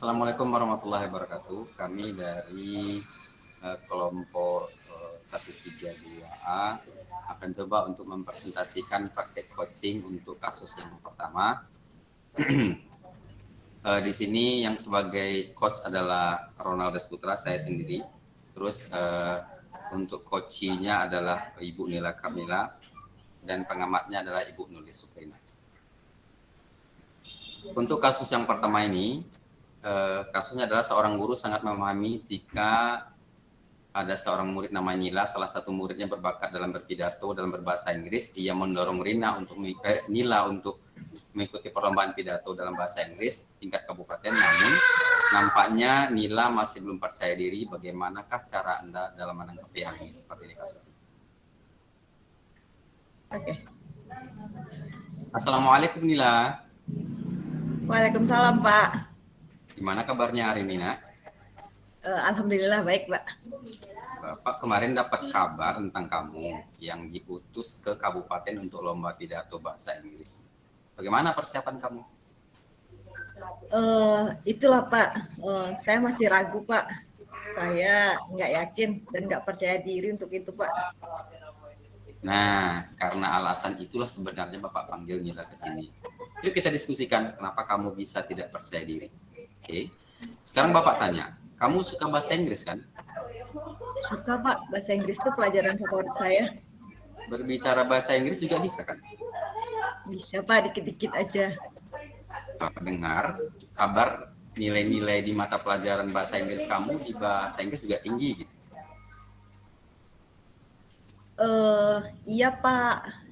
Assalamualaikum warahmatullahi wabarakatuh. Kami dari kelompok 132A akan coba untuk mempresentasikan praktek coaching untuk kasus yang pertama. Di sini yang sebagai coach adalah Ronald Putra, saya sendiri. Terus untuk coachingnya adalah Ibu Nila Kamila dan pengamatnya adalah Ibu Nulis Suprina. Untuk kasus yang pertama ini, kasusnya adalah seorang guru sangat memahami jika ada seorang murid namanya Nila, salah satu muridnya berbakat dalam berpidato, dalam berbahasa Inggris. Ia mendorong Nila untuk mengikuti perlombaan pidato dalam bahasa Inggris tingkat kabupaten. Namun nampaknya Nila masih belum percaya diri. Bagaimanakah cara Anda dalam menanggapi hal ini seperti ini kasusnya? Oke. Assalamualaikum Nila. Waalaikumsalam Pak. Gimana kabarnya hari ini, Nak? Alhamdulillah baik Pak. Bapak kemarin dapat kabar tentang kamu yang diutus ke kabupaten untuk lomba pidato bahasa Inggris. Bagaimana persiapan kamu? Itulah Pak, saya masih ragu Pak. Saya nggak yakin dan nggak percaya diri untuk itu Pak. Nah, karena alasan itulah sebenarnya Bapak panggil Nila ke sini. Yuk kita diskusikan kenapa kamu bisa tidak percaya diri. Oke. Sekarang Bapak tanya, kamu suka bahasa Inggris kan? Suka Pak, bahasa Inggris itu pelajaran favorit saya. Berbicara bahasa Inggris juga bisa kan? Bisa Pak, dikit-dikit aja. Bapak dengar kabar nilai-nilai di mata pelajaran bahasa Inggris kamu di bahasa Inggris juga tinggi gitu. Iya Pak.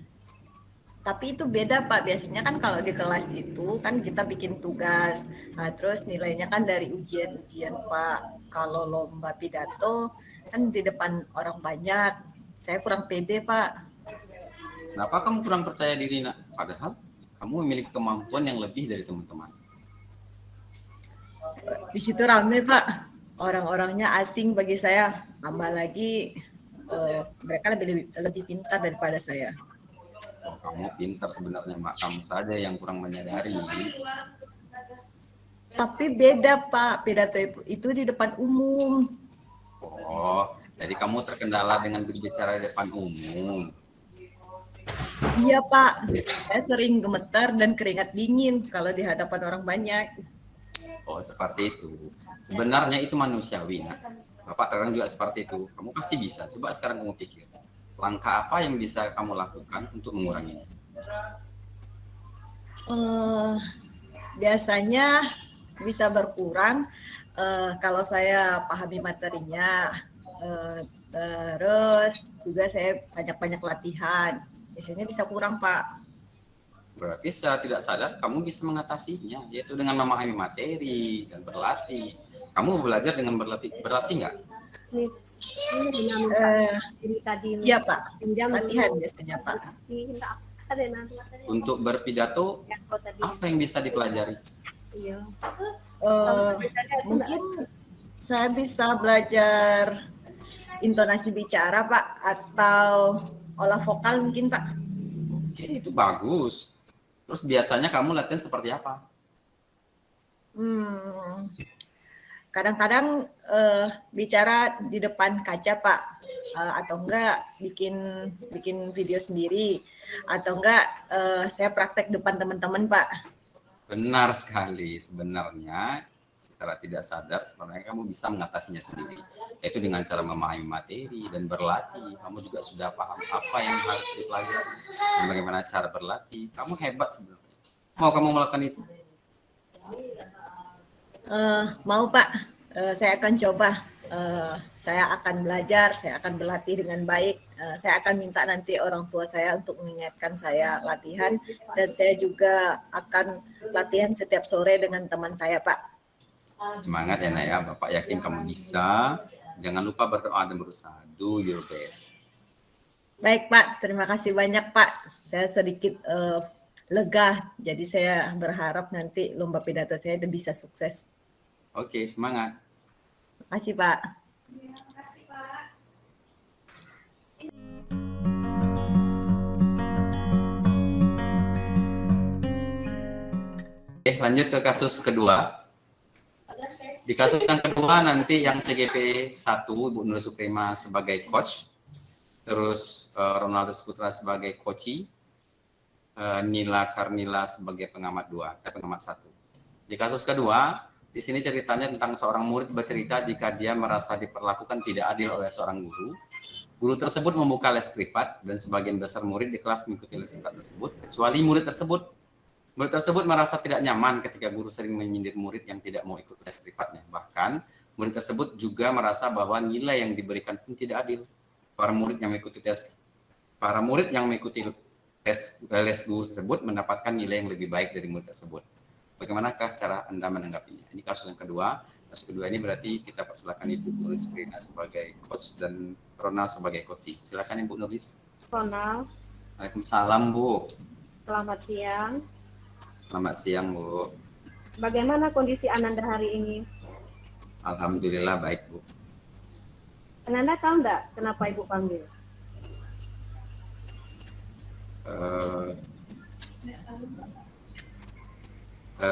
Tapi itu beda Pak. Biasanya kan kalau di kelas itu kan kita bikin tugas. Nah, terus nilainya kan dari ujian-ujian Pak. Kalau lomba pidato kan di depan orang banyak. Saya kurang pede Pak. Kenapa kamu kurang percaya diri, Nak? Padahal kamu memiliki kemampuan yang lebih dari teman-teman. Di situ rame Pak. Orang-orangnya asing bagi saya. Tambah lagi mereka lebih pintar daripada saya. Oh, kamu pintar sebenarnya, Mak. Kamu saja yang kurang menyadari. Tapi beda Pak, pidato itu di depan umum. Oh, jadi kamu terkendala dengan berbicara di depan umum. Iya Pak, saya sering gemetar dan keringat dingin kalau di hadapan orang banyak. Oh, seperti itu. Sebenarnya itu manusiawi, Nak. Bapak terkadang juga seperti itu. Kamu pasti bisa. Coba sekarang kamu pikir. Langkah apa yang bisa kamu lakukan untuk menguranginya? Biasanya bisa berkurang kalau saya pahami materinya. Terus juga saya banyak-banyak latihan. Biasanya bisa kurang Pak. Berarti secara tidak sadar kamu bisa mengatasinya, yaitu dengan memahami materi dan berlatih. Kamu belajar dengan berlatih nggak? Iya Pak, latihan biasanya Pak. Untuk berpidato, apa yang bisa dipelajari? Mungkin saya bisa belajar intonasi bicara Pak, atau olah vokal mungkin Pak. Jadi itu bagus. Terus biasanya kamu latihan seperti apa? Kadang-kadang bicara di depan kaca Pak, atau enggak bikin video sendiri, atau enggak saya praktek depan teman-teman Pak. Benar sekali. Sebenarnya secara tidak sadar sebenarnya kamu bisa mengatasinya sendiri, yaitu dengan cara memahami materi dan berlatih. Kamu juga sudah paham apa yang harus dipelajari dan bagaimana cara berlatih. Kamu hebat sebenarnya. Mau kamu melakukan itu? Mau Pak, saya akan coba. Saya akan belajar, saya akan berlatih dengan baik. Saya akan minta nanti orang tua saya untuk mengingatkan saya latihan, dan saya juga akan latihan setiap sore dengan teman saya Pak. Semangat ya Nak ya, Bapak yakin kamu bisa. Jangan lupa berdoa dan berusaha. Do your best. Baik Pak, terima kasih banyak Pak. Saya sedikit lega, jadi saya berharap nanti lomba pidato saya bisa sukses. Oke, semangat. Terima kasih Pak. Lanjut ke kasus kedua. Di kasus yang kedua nanti yang CGP 1 Ibu Nurul Suprema sebagai coach, terus Ronaldo Putra sebagai coachee, Nila Karnila sebagai pengamat 2, pengamat 1. Di kasus kedua, di sini ceritanya tentang seorang murid bercerita jika dia merasa diperlakukan tidak adil oleh seorang guru. Guru tersebut membuka les privat dan sebagian besar murid di kelas mengikuti les privat tersebut, kecuali murid tersebut. Murid tersebut merasa tidak nyaman ketika guru sering menyindir murid yang tidak mau ikut les privatnya. Bahkan, murid tersebut juga merasa bahwa nilai yang diberikan pun tidak adil. Para murid yang mengikuti les guru tersebut mendapatkan nilai yang lebih baik dari murid tersebut. Bagaimanakah cara Anda menanggapinya? Ini kasus yang kedua. Kasus kedua ini berarti kita persilakan Ibu Nulis Frina sebagai coach dan Ronald sebagai coachee. Silakan Ibu Nulis. Ronald, Waalaikumsalam Bu. selamat siang. Selamat siang Bu. Bagaimana kondisi Ananda hari ini? Alhamdulillah baik Bu. Ananda tahu nggak kenapa Ibu panggil?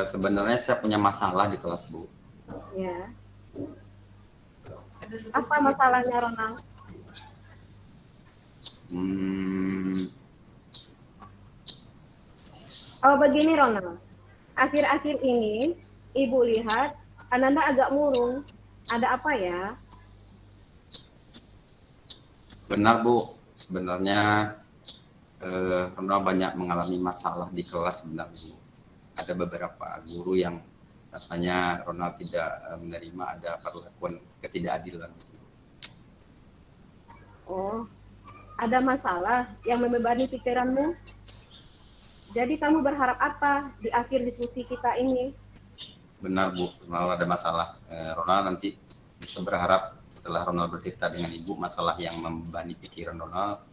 Sebenarnya saya punya masalah di kelas Bu. Ya. Apa masalahnya Ronald? Oh begini Ronald, akhir-akhir ini Ibu lihat Ananda agak murung. Ada apa ya? Benar Bu, sebenarnya Ronald banyak mengalami masalah di kelas sebenarnya Bu. Ada beberapa guru yang rasanya Ronald tidak menerima ada perlakuan ketidakadilan. Oh, ada masalah yang membebani pikiranmu? Jadi kamu berharap apa di akhir diskusi kita ini? Benar Bu, Ronald ada masalah. Ronald nanti bisa berharap setelah Ronald bercerita dengan Ibu masalah yang membebani pikiran Ronald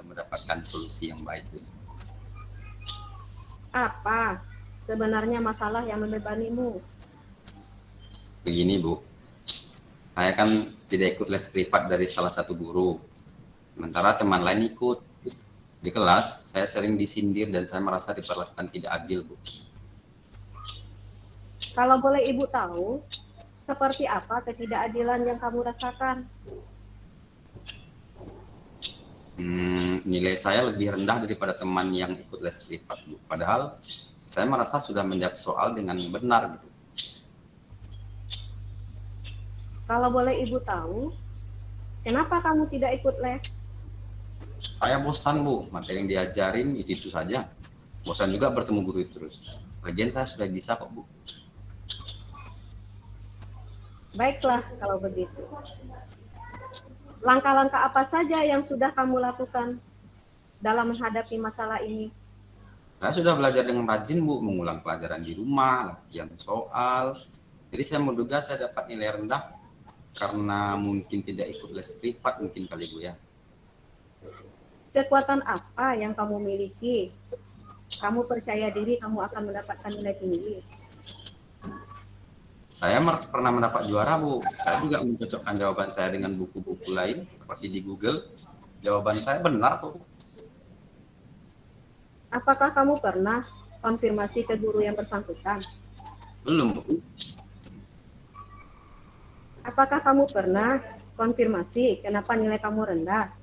mendapatkan solusi yang baik. Apa sebenarnya masalah yang membebanimu? Begini Bu, saya kan tidak ikut les privat dari salah satu guru. Sementara teman lain ikut. Di kelas, saya sering disindir dan saya merasa diperlakukan tidak adil, Bu. Kalau boleh Ibu tahu, seperti apa ketidakadilan yang kamu rasakan? Nilai saya lebih rendah daripada teman yang ikut les privat, Bu. Padahal saya merasa sudah menjawab soal dengan benar, gitu. Kalau boleh Ibu tahu, kenapa kamu tidak ikut les? Saya bosan Bu, materi yang diajarin itu saja. Bosan juga bertemu guru itu terus. Lagian saya sudah bisa kok Bu. Baiklah kalau begitu. Langkah-langkah apa saja yang sudah kamu lakukan dalam menghadapi masalah ini? Saya sudah belajar dengan rajin Bu, mengulang pelajaran di rumah, latihan soal. Jadi saya menduga saya dapat nilai rendah karena mungkin tidak ikut les privat mungkin kali Bu ya. Kekuatan apa yang kamu miliki? Kamu percaya diri kamu akan mendapatkan nilai tinggi? Saya pernah mendapat juara Bu. Saya juga mencocokkan jawaban saya dengan buku-buku lain seperti di Google. Jawaban saya benar kok. Apakah kamu pernah konfirmasi ke guru yang bersangkutan? Belum Bu. Apakah kamu pernah konfirmasi kenapa nilai kamu rendah?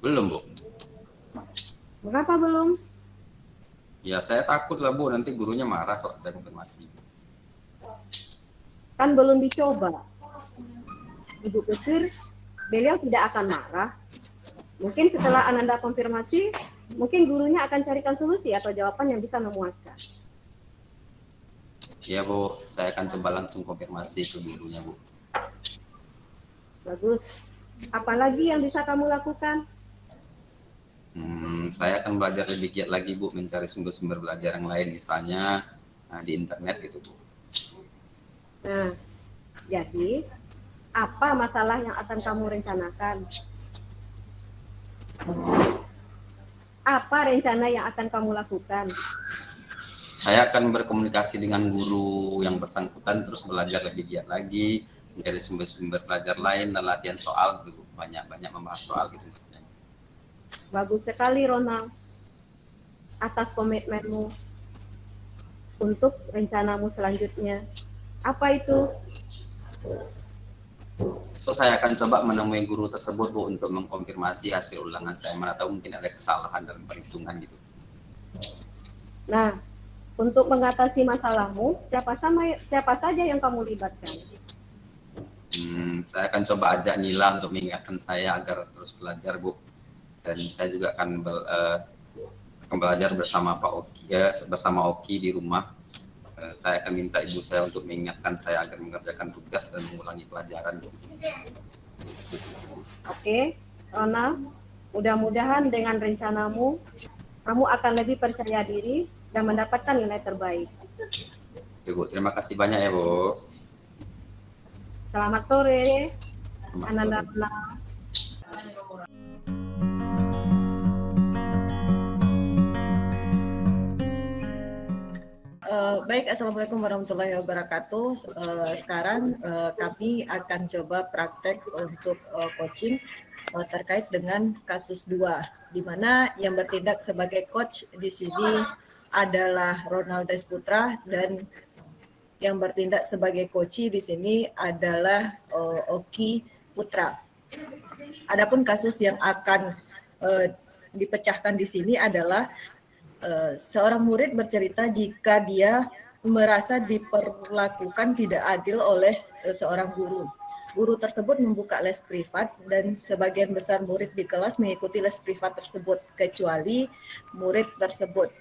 Belum Bu. Mengapa belum? Ya saya takut lah Bu, nanti gurunya marah kalau saya konfirmasi. Kan belum dicoba. Ibu pikir beliau tidak akan marah. Mungkin setelah Ananda konfirmasi, mungkin gurunya akan carikan solusi atau jawaban yang bisa memuaskan. Iya Bu, saya akan coba langsung konfirmasi ke gurunya Bu. Bagus. Apalagi yang bisa kamu lakukan? Saya akan belajar lebih giat lagi Bu, mencari sumber-sumber belajar yang lain, misalnya di internet gitu Bu. Nah, jadi apa masalah yang akan kamu rencanakan? Apa rencana yang akan kamu lakukan? Saya akan berkomunikasi dengan guru yang bersangkutan, terus belajar lebih giat lagi, mencari sumber-sumber belajar lain dan latihan soal gitu, banyak membahas soal gitu maksudnya. Bagus sekali Ronald, atas komitmenmu untuk rencanamu selanjutnya. Apa itu? So saya akan coba menemui guru tersebut Bu untuk mengkonfirmasi hasil ulangan saya. Mana tahu mungkin ada kesalahan dalam perhitungan gitu. Nah, untuk mengatasi masalahmu, siapa saja yang kamu libatkan? Saya akan coba ajak Nila untuk mengingatkan saya agar terus belajar Bu. Dan saya juga akan belajar bersama Pak Oki, bersama Oki di rumah. Saya akan minta ibu saya untuk mengingatkan saya agar mengerjakan tugas dan mengulangi pelajaran. Oke, Rona, mudah-mudahan dengan rencanamu, kamu akan lebih percaya diri dan mendapatkan nilai terbaik. Ibu, terima kasih banyak ya Bu. Selamat sore, Selamat Ananda. sore. Baik, Assalamualaikum warahmatullahi wabarakatuh. Sekarang kami akan coba praktek untuk coaching terkait dengan kasus 2, di mana yang bertindak sebagai coach di sini adalah Ronaldes Putra dan yang bertindak sebagai coach di sini adalah Oki Putra. Adapun kasus yang akan dipecahkan di sini adalah seorang murid bercerita jika dia merasa diperlakukan tidak adil oleh seorang guru. Guru tersebut membuka les privat dan sebagian besar murid di kelas mengikuti les privat tersebut, kecuali murid tersebut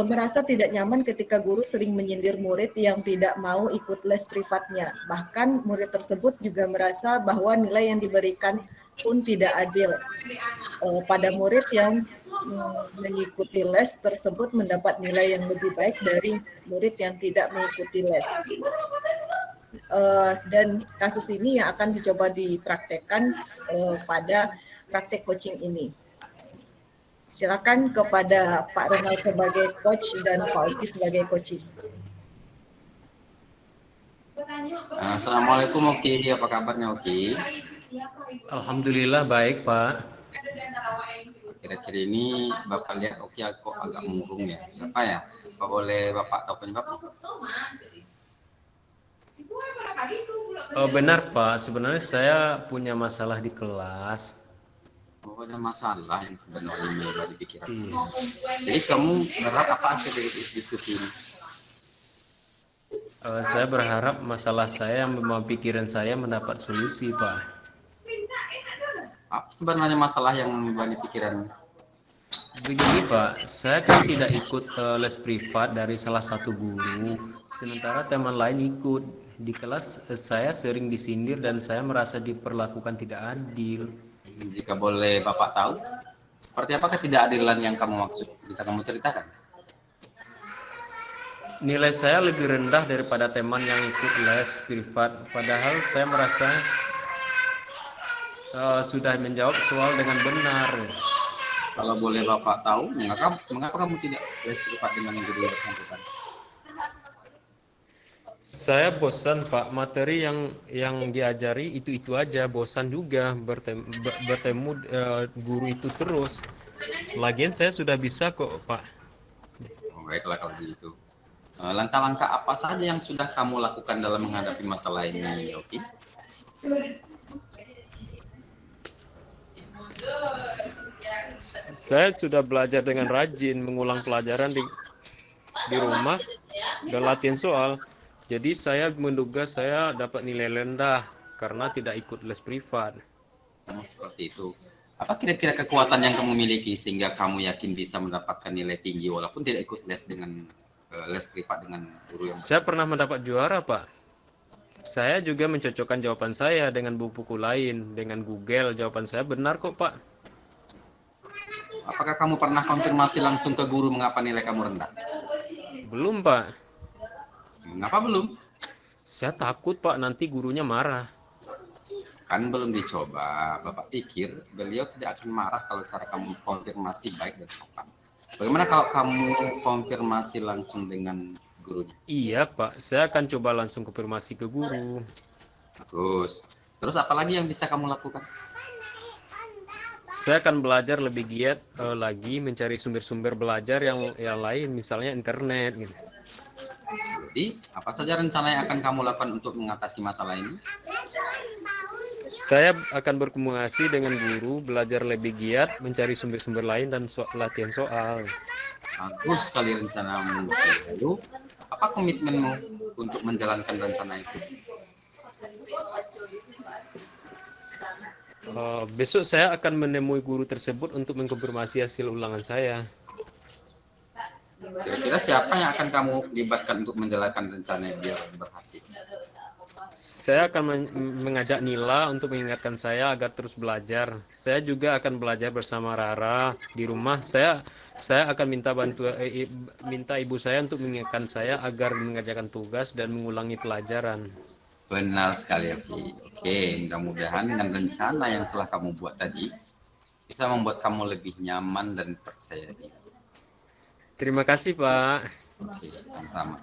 merasa tidak nyaman ketika guru sering menyindir murid yang tidak mau ikut les privatnya. Bahkan murid tersebut juga merasa bahwa nilai yang diberikan pun tidak adil. Pada murid yang mengikuti les tersebut mendapat nilai yang lebih baik dari murid yang tidak mengikuti les. Dan kasus ini yang akan dicoba dipraktekkan pada praktek coaching ini. Silakan kepada Pak Ronald sebagai coach dan Pak Oki sebagai coaching. Assalamualaikum Oki, apa kabarnya Oki? Alhamdulillah baik Pak. Kira-kira ini Bapak lihat Oki kok agak murung ya. Apa ya? Apa boleh Bapak tahu penyebab? Benar Pak, sebenarnya saya punya masalah di kelas. Oh, ada masalah yang sebenarnya dari pikiran. Iya. Jadi kamu berharap apa aja dari diskusi ini? Saya berharap masalah saya yang membawa pikiran saya mendapat solusi Pak. Apa sebenarnya masalah yang membebani pikiran? Begini Pak, saya kan tidak ikut les privat dari salah satu guru, sementara teman lain ikut. Di kelas saya sering disindir dan saya merasa diperlakukan tidak adil. Jika boleh Bapak tahu, seperti apa ketidakadilan yang kamu maksud? Bisa kamu ceritakan? Nilai saya lebih rendah daripada teman yang ikut les privat, padahal saya merasa sudah menjawab soal dengan benar. Kalau boleh Bapak tahu, mengapa kamu tidak les privat dengan guru yang bersangkutan? Saya bosan Pak, materi yang diajari itu aja, bosan juga bertemu guru itu terus. Lagian saya sudah bisa kok Pak. Oh, baiklah kalau begitu. Langkah-langkah apa saja yang sudah kamu lakukan dalam menghadapi masalah ini, Oki? Saya sudah belajar dengan rajin, mengulang pelajaran di rumah dan latihan soal. Jadi saya menduga saya dapat nilai rendah karena tidak ikut les privat. Seperti itu. Apa kira-kira kekuatan yang kamu miliki sehingga kamu yakin bisa mendapatkan nilai tinggi walaupun tidak ikut les dengan les privat dengan guru yang Saya pernah mendapat juara Pak. Saya juga mencocokkan jawaban saya dengan buku-buku lain, dengan Google. Jawaban saya benar kok Pak. Apakah kamu pernah konfirmasi langsung ke guru mengapa nilai kamu rendah? Belum Pak. Mengapa belum? Saya takut Pak nanti gurunya marah. Kan belum dicoba. Bapak pikir beliau tidak akan marah kalau cara kamu konfirmasi baik dan tepat. Bagaimana kalau kamu konfirmasi langsung dengan gurunya? Iya Pak, saya akan coba langsung konfirmasi ke guru. Terus apa lagi yang bisa kamu lakukan? Saya akan belajar lebih giat lagi, mencari sumber-sumber belajar yang lain, misalnya internet gitu. Jadi, apa saja rencana yang akan kamu lakukan untuk mengatasi masalah ini? Saya akan berkomunikasi dengan guru, belajar lebih giat, mencari sumber-sumber lain, dan latihan soal. Bagus sekali rencanamu. Lalu, apa komitmenmu untuk menjalankan rencana itu? Besok saya akan menemui guru tersebut untuk mengkonfirmasi hasil ulangan saya. Kira-kira siapa yang akan kamu libatkan untuk menjalankan rencana biar berhasil? Saya akan mengajak Nila untuk mengingatkan saya agar terus belajar. Saya juga akan belajar bersama Rara di rumah. Saya akan minta ibu saya untuk mengingatkan saya agar mengerjakan tugas dan mengulangi pelajaran. Benar sekali, Oki. Oke, mudah-mudahan dengan rencana yang telah kamu buat tadi bisa membuat kamu lebih nyaman dan percaya diri. Terima kasih, Pak. Oke, sama-sama.